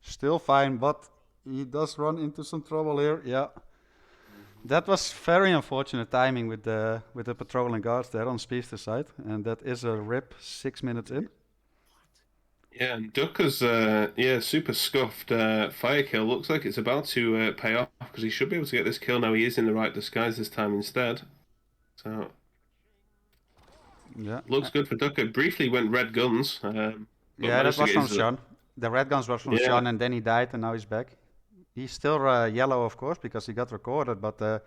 Still fine, but he does run into some trouble here. Yeah. That was very unfortunate timing with the patrolling guards there on Speedster's side, and that is a rip 6 minutes in. Yeah, and Ducker's super scuffed fire kill looks like it's about to pay off because he should be able to get this kill now. He is in the right disguise this time instead. So Yeah. looks good for Ducker. Briefly went red guns. But Yeah, that managed to was get from his, Sean. The red guns was from Yeah. Sean, and then he died, and now he's back. He's still yellow, of course, because he got recorded, but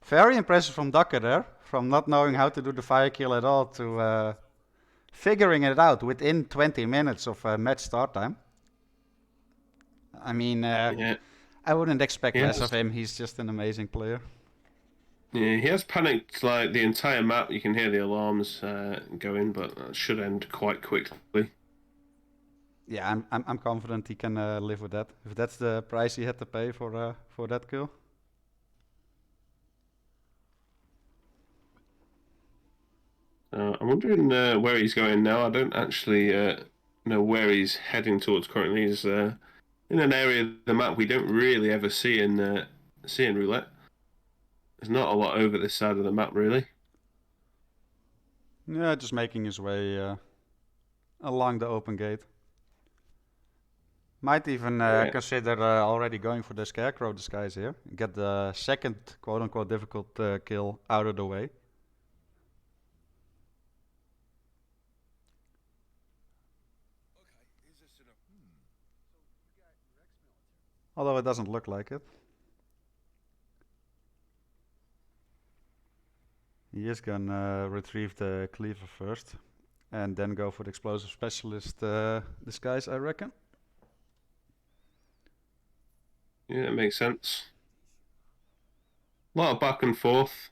very impressive from Ducker there, from not knowing how to do the fire kill at all to figuring it out within 20 minutes of match start time. I mean, Yeah. I wouldn't expect less Yes. of him. He's just an amazing player. Yeah, he has panicked like the entire map. You can hear the alarms going, but that should end quite quickly. Yeah, I'm confident he can live with that. If that's the price he had to pay for that kill. I'm wondering where he's going now. I don't actually know where he's heading towards currently. He's in an area of the map we don't really ever see in roulette. There's not a lot over this side of the map, really. Yeah, just making his way along the open gate. Might even consider already going for the Scarecrow disguise here. Get the second quote-unquote difficult kill out of the way. Although it doesn't look like it. He is gonna retrieve the cleaver first. And then go for the explosive specialist disguise, I reckon. Yeah, it makes sense. A lot of back and forth.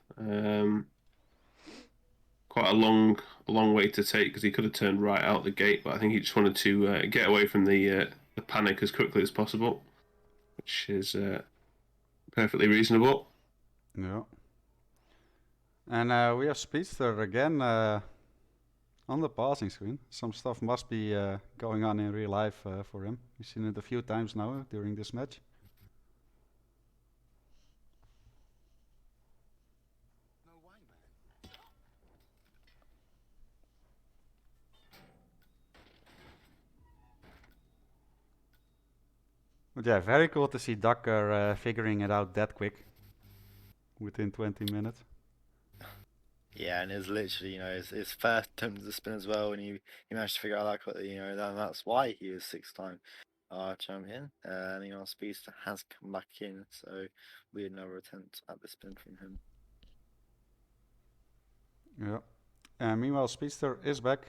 Quite a long way to take because he could have turned right out the gate, but I think he just wanted to get away from the panic as quickly as possible, which is perfectly reasonable. Yeah. And we have Speedster again on the passing screen. Some stuff must be going on in real life for him. We've seen it a few times now during this match. But yeah, very cool to see Ducker figuring it out that quick. Within 20 minutes. Yeah, and it's literally, his first attempt at the spin as well, and he managed to figure out that quickly, that's why he was 6-time champion. And Speedster has come back in, so we had another attempt at the spin from him. Yeah. And meanwhile, Speedster is back.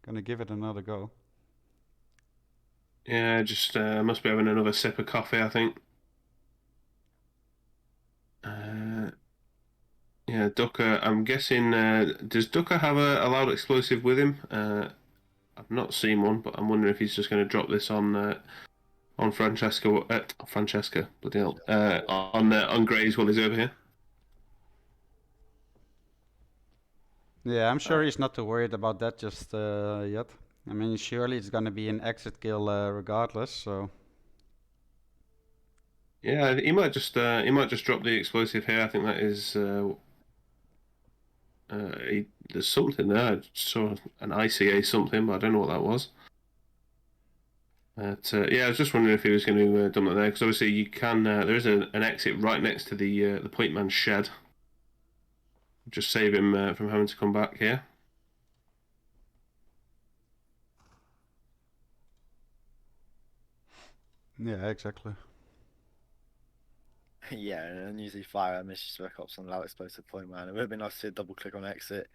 Gonna give it another go. Yeah, just must be having another sip of coffee, I think. Yeah, Ducker. I'm guessing. Does Ducker have a loud explosive with him? I've not seen one, but I'm wondering if he's just going to drop this on Francesca, bloody hell, on Grays while he's over here. Yeah, I'm sure he's not too worried about that just yet. I mean, surely it's gonna be an exit kill regardless. So Yeah, he might just drop the explosive here. I think that is. There's something there. I saw an ICA something, but I don't know what that was. But yeah, I was just wondering if he was going to dump that there, because obviously you can. There is an exit right next to the point man's shed. Just save him from having to come back here. yeah, exactly. Yeah, and usually fire misses to up some loud explosive point, man. It would have been nice to see a double click on exit,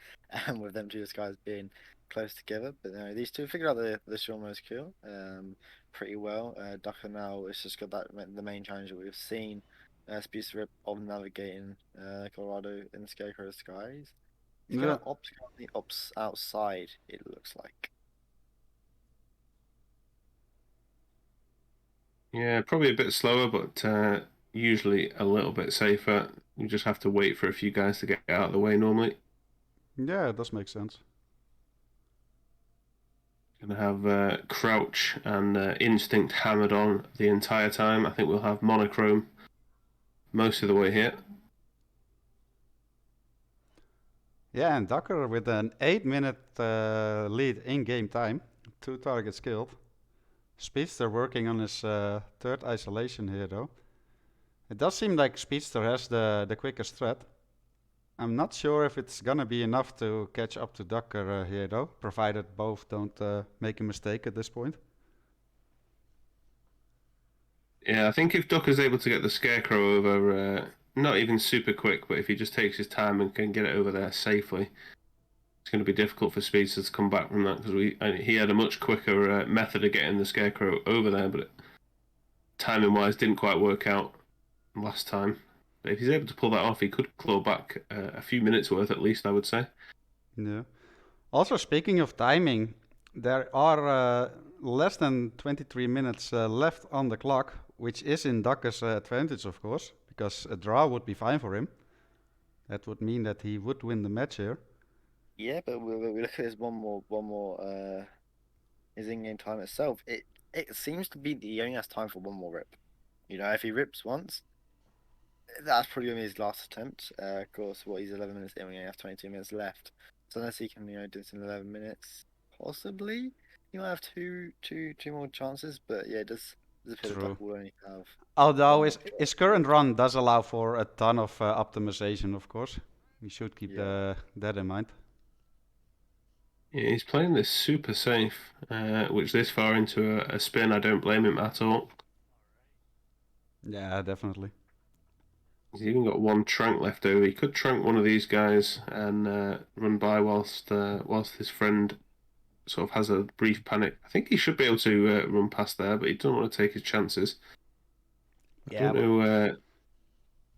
and with them two guys being close together. But these two figured out the Shawmo's kill pretty well. Ducker now it's just got the main challenge that we've seen. Speedster Rip of navigating Colorado in the Scarecrow skies. He's Yeah, gonna opt on the ops outside, it looks like. Yeah, probably a bit slower, but usually a little bit safer. You just have to wait for a few guys to get out of the way normally. yeah, it does make sense. Gonna have Crouch and Instinct hammered on the entire time. I think we'll have Monochrome most of the way here. Yeah, and Ducker with an 8-minute lead in game time, 2 targets killed. Speedster working on his third isolation here though. It does seem like Speedster has the quickest threat. I'm not sure if it's gonna be enough to catch up to Ducker here though, provided both don't make a mistake at this point. Yeah, I think if Ducker's able to get the Scarecrow over, not even super quick, but if he just takes his time and can get it over there safely, it's going to be difficult for Speedster to come back from that, because he had a much quicker method of getting the Scarecrow over there, but timing wise didn't quite work out last time. But if he's able to pull that off, he could claw back a few minutes worth at least, I would say. Yeah. Also, speaking of timing, there are less than 23 minutes left on the clock, which is in Ducker's advantage, of course, because a draw would be fine for him. That would mean that he would win the match here. Yeah, but we look at his one more his in-game time itself. It seems to be that he only has time for one more rip. If he rips once, that's probably gonna be his last attempt. Of course, he's 11 minutes in, we only have 22 minutes left. So unless he can, do this in 11 minutes, possibly he might have two more chances. But yeah, it does appear that True. Duck will only have Although one his, more his current run does allow for a ton of optimization, of course. We should keep that in mind. Yeah, he's playing this super safe, which this far into a spin, I don't blame him at all. Yeah, definitely. He's even got one trunk left over. He could trunk one of these guys and run by whilst his friend sort of has a brief panic. I think he should be able to run past there, but he doesn't want to take his chances. I Yeah, don't know.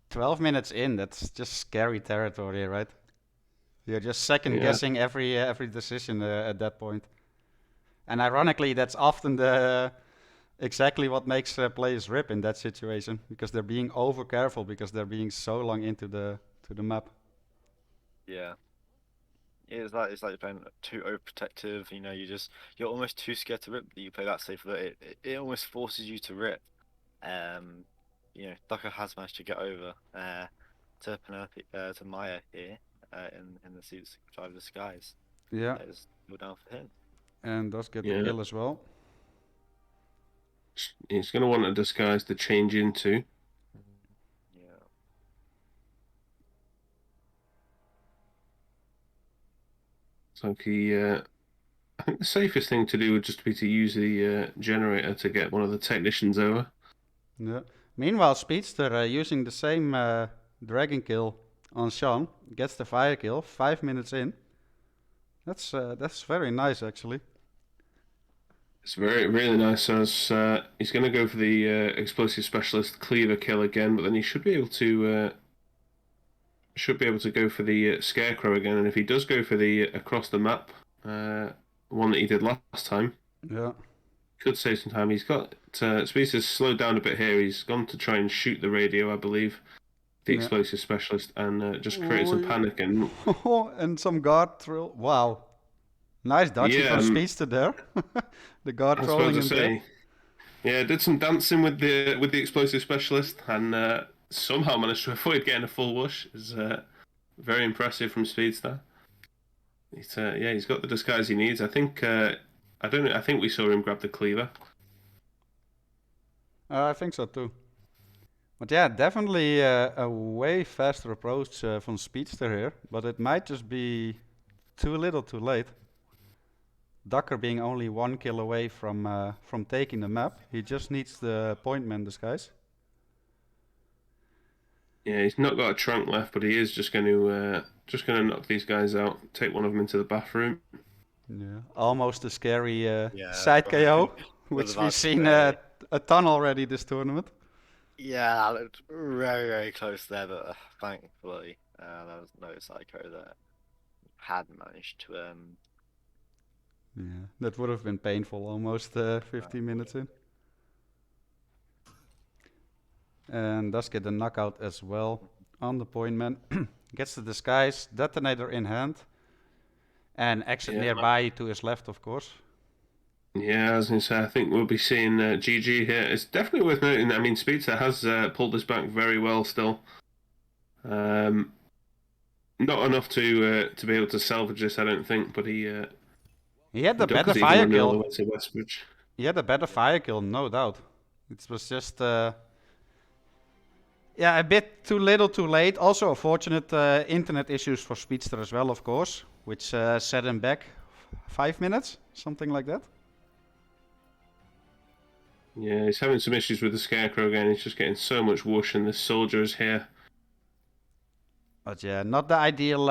12 minutes in, that's just scary territory, right? You're just second Yeah, guessing every decision at that point. And ironically, that's often the exactly what makes players rip in that situation because they're being over careful because they're being so long into the map. Yeah. It's like you're playing too overprotective. You're almost too scared to rip that you play that safe. That it almost forces you to rip. Um, Ducker has managed to get over to Penelope to Maya here in the suits drive the skies. Yeah, That is still down for him. and does get the yeah. kill as well. He's going to want a disguise to change into. Yeah. So I think the safest thing to do would just be to use the generator to get one of the technicians over. Yeah. Meanwhile, Speedster using the same dragon kill on Sean gets the fire kill 5 minutes in. That's very nice actually. It's really nice. So he's going to go for the explosive specialist cleaver kill again, but then he should be able to go for the scarecrow again. And if he does go for the across the map one that he did last time, Yeah. could save some time. He's got Speedster's slowed down a bit here. He's gone to try and shoot the radio, I believe, the Yeah. explosive specialist, and just create some Oi. panic. And And some guard thrill. Wow. Nice dodging Yeah, from Speedster there. The guard I was trolling about to him there. say, yeah, did some dancing with the explosive specialist, and somehow managed to avoid getting a full whoosh. Is very impressive from Speedster. He's got the disguise he needs. I think I don't know. I think we saw him grab the cleaver. I think so too. But yeah, definitely a way faster approach from Speedster here. But it might just be too little too late. Ducker being only 1 kill away from taking the map. He just needs the pointman disguise. Yeah, he's not got a trunk left, but he is just going to knock these guys out. Take one of them into the bathroom. Yeah, almost a scary Yeah, side KO, was which about we've to seen say. a ton already this tournament. Yeah, that looked very, very close there, but thankfully there was no psycho that had managed to Yeah, that would have been painful, almost 15 minutes in. And does get a knockout as well on the pointman. Gets the disguise, detonator in hand, and exit Yeah. nearby to his left, of course. Yeah, I was going to say, I think we'll be seeing GG here. It's definitely worth noting. I mean, Speedster has pulled this back very well still. Not enough to be able to salvage this, I don't think, but He had the Duck better is even fire running all the kill. way to Westbridge. He had a better fire kill, no doubt. It was just, yeah, a bit too little, too late. Also, fortunate internet issues for Speedster as well, of course, which set him back 5 minutes, something like that. Yeah, he's having some issues with the Scarecrow again. He's just getting so much whoosh, and this soldier is here. But yeah, not the ideal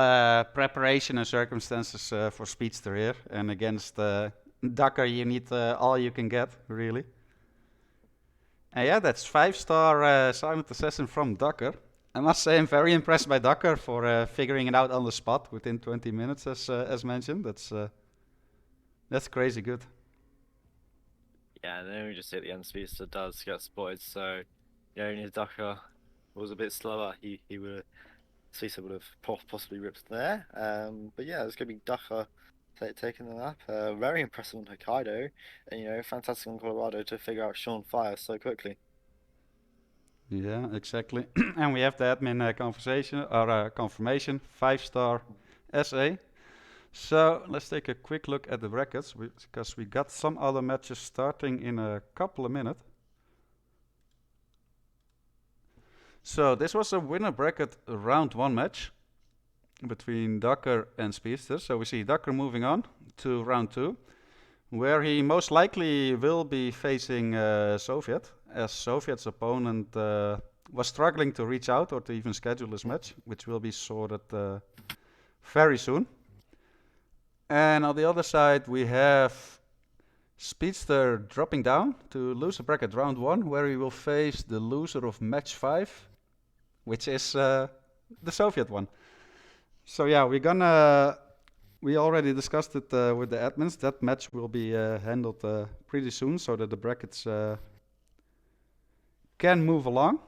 preparation and circumstances for Speedster here. And against Ducker, you need all you can get, really. And yeah, that's 5-star Silent Assassin from Ducker. I must say I'm very impressed by Ducker for figuring it out on the spot within 20 minutes, as mentioned. That's crazy good. Yeah, and then we just hit the end. Speedster does get spotted, so yeah, only if Ducker was a bit slower, Speedster would have possibly ripped there. But yeah, it's gonna be Ducker taking the map. Very impressive on Hokkaido, and fantastic on Colorado to figure out Sean Fire so quickly. Yeah, exactly. And we have the admin confirmation, 5-star SA. So let's take a quick look at the brackets because we got some other matches starting in a couple of minutes. So this was a winner bracket round 1 match between Ducker and Speedster. So we see Ducker moving on to round 2, where he most likely will be facing Soviet, as Soviet's opponent was struggling to reach out or to even schedule this match, which will be sorted very soon. And on the other side, we have Speedster dropping down to loser bracket round 1, where he will face the loser of match 5, which is the Soviet one. So yeah, we already discussed it with the admins. That match will be handled pretty soon so that the brackets can move along.